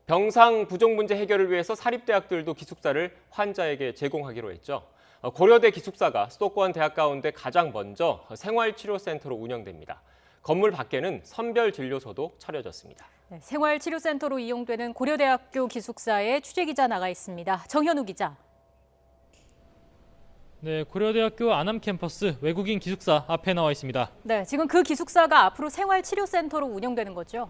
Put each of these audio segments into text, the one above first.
병상 부족 문제 해결을 위해서 사립대학들도 기숙사를 환자에게 제공하기로 했죠. 고려대 기숙사가 수도권 대학 가운데 가장 먼저 생활치료센터로 운영됩니다. 건물 밖에는 선별진료소도 차려졌습니다. 네, 생활치료센터로 이용되는 고려대학교 기숙사에 취재기자 나가 있습니다. 정현우 기자. 네, 고려대학교 안암 캠퍼스 외국인 기숙사 앞에 나와 있습니다. 네, 지금 그 기숙사가 앞으로 생활치료센터로 운영되는 거죠?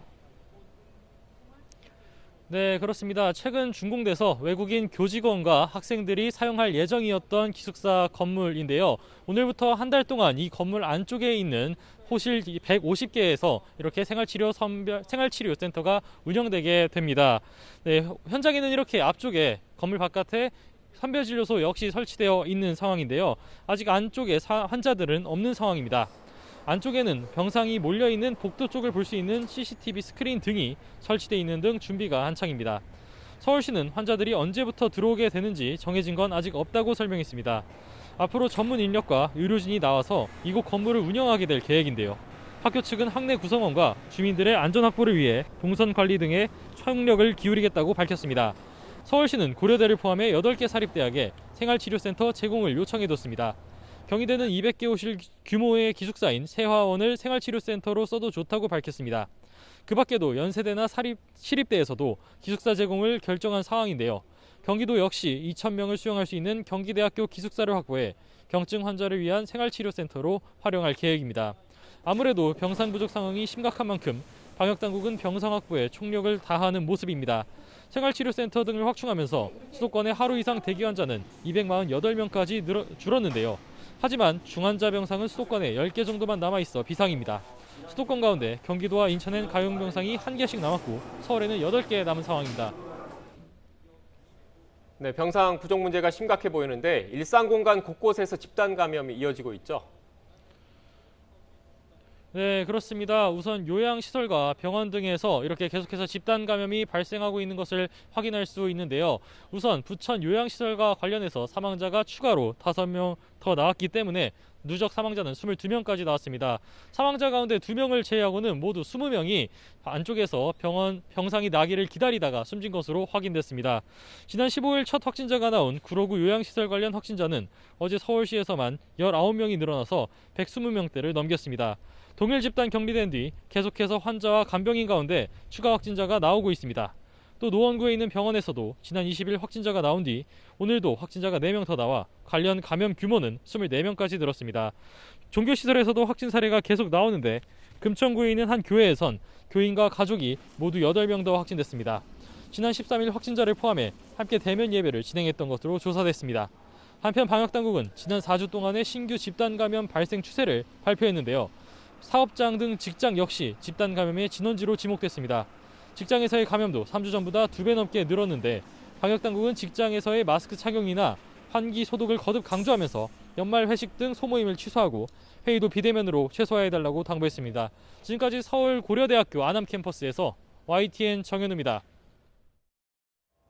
네, 그렇습니다. 최근 준공돼서 외국인 교직원과 학생들이 사용할 예정이었던 기숙사 건물인데요. 오늘부터 한 달 동안 이 건물 안쪽에 있는 호실 150개에서 이렇게 생활치료센터가 운영되게 됩니다. 네, 현장에는 이렇게 앞쪽에 건물 바깥에 선별진료소 역시 설치되어 있는 상황인데요. 아직 안쪽에 환자들은 없는 상황입니다. 안쪽에는 병상이 몰려있는 복도 쪽을 볼 수 있는 CCTV 스크린 등이 설치되어 있는 등 준비가 한창입니다. 서울시는 환자들이 언제부터 들어오게 되는지 정해진 건 아직 없다고 설명했습니다. 앞으로 전문 인력과 의료진이 나와서 이곳 건물을 운영하게 될 계획인데요. 학교 측은 학내 구성원과 주민들의 안전 확보를 위해 동선 관리 등에 총력을 기울이겠다고 밝혔습니다. 서울시는 고려대를 포함해 8개 사립대학에 생활치료센터 제공을 요청해뒀습니다. 경희대는 200개 호실 규모의 기숙사인 세화원을 생활치료센터로 써도 좋다고 밝혔습니다. 그 밖에도 연세대나 시립대에서도 기숙사 제공을 결정한 상황인데요. 경기도 역시 2,000명을 수용할 수 있는 경기대학교 기숙사를 확보해 경증 환자를 위한 생활치료센터로 활용할 계획입니다. 아무래도 병상 부족 상황이 심각한 만큼 방역당국은 병상 확보에 총력을 다하는 모습입니다. 생활치료센터 등을 확충하면서 수도권의 하루 이상 대기 환자는 248명까지 줄었는데요. 하지만 중환자 병상은 수도권에 10개 정도만 남아있어 비상입니다. 수도권 가운데 경기도와 인천엔 가용 병상이 1개씩 남았고 서울에는 8개 남은 상황입니다. 네, 병상 부족 문제가 심각해 보이는데 일상 공간 곳곳에서 집단 감염이 이어지고 있죠. 네, 그렇습니다. 우선 요양시설과 병원 등에서 이렇게 계속해서 집단 감염이 발생하고 있는 것을 확인할 수 있는데요. 우선 부천 요양시설과 관련해서 사망자가 추가로 5명 더 나왔기 때문에 누적 사망자는 22명까지 나왔습니다. 사망자 가운데 2명을 제외하고는 모두 20명이 안쪽에서 병상이 나기를 기다리다가 숨진 것으로 확인됐습니다. 지난 15일 첫 확진자가 나온 구로구 요양시설 관련 확진자는 어제 서울시에서만 19명이 늘어나서 120명대를 넘겼습니다. 동일 집단 격리된 뒤 계속해서 환자와 간병인 가운데 추가 확진자가 나오고 있습니다. 또 노원구에 있는 병원에서도 지난 20일 확진자가 나온 뒤 오늘도 확진자가 4명 더 나와 관련 감염 규모는 24명까지 늘었습니다. 종교시설에서도 확진 사례가 계속 나오는데 금천구에 있는 한 교회에선 교인과 가족이 모두 8명 더 확진됐습니다. 지난 13일 확진자를 포함해 함께 대면 예배를 진행했던 것으로 조사됐습니다. 한편 방역당국은 지난 4주 동안의 신규 집단 감염 발생 추세를 발표했는데요. 사업장 등 직장 역시 집단 감염의 진원지로 지목됐습니다. 직장에서의 감염도 3주 전보다 2배 넘게 늘었는데 방역당국은 직장에서의 마스크 착용이나 환기 소독을 거듭 강조하면서 연말 회식 등 소모임을 취소하고 회의도 비대면으로 최소화해달라고 당부했습니다. 지금까지 서울 고려대학교 안암 캠퍼스에서 YTN 정현우입니다.